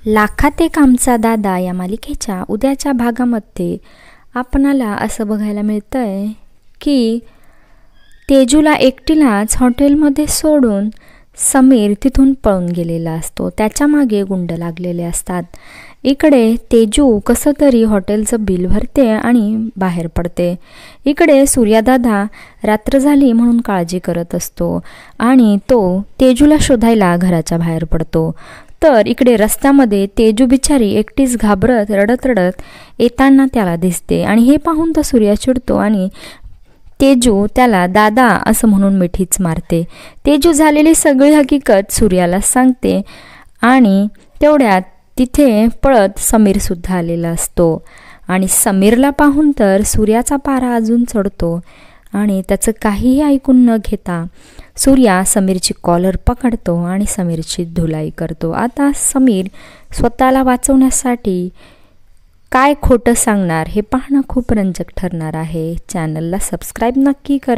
लाखात एक आमचा दादा या मालिकेच्या उद्याच्या भागामध्ये आपणाला असं बघायला मिळतंय की तेजूला एकटीलाच हॉटेलमध्ये सोडून समीर तिथून पळून गेलेला असतो। त्याच्या मागे गुंड लागलेले असतात। इकडे तेजू कसं तरी हॉटेलचं बिल भरते आणि बाहेर पडते। इकडे सूर्यादादा रात्र झाली म्हणून काळजी करत असतो आणि तो तेजूला शोधायला घराच्या बाहेर पडतो। तर इकडे रस्त्यामध्ये तेजू बिचारी एकटीच घाबरत रडत रडत येताना त्याला दिसते आणि हे पाहून तो सूर्या चिडतो आणि तेजू त्याला दादा असं म्हणून मिठीच मारते। तेजू झालेली सगळी हकीकत सूर्याला सांगते आणि तेवढ्यात तिथे पळत समीर सुद्धा आलेला असतो आणि समीरला पाहून तर सूर्याचा पारा अजून चढतो आणि त्याचं काहीही ऐकून न घेता सूर्या समीरची कॉलर पकडतो आणि समीरची धुलाई करतो। आता समीर स्वतःला वाचवण्यासाठी काय खोटं सांगणार हे पाहणं खूप रंजक ठरणार आहे। चॅनलला सबस्क्राईब नक्की करा।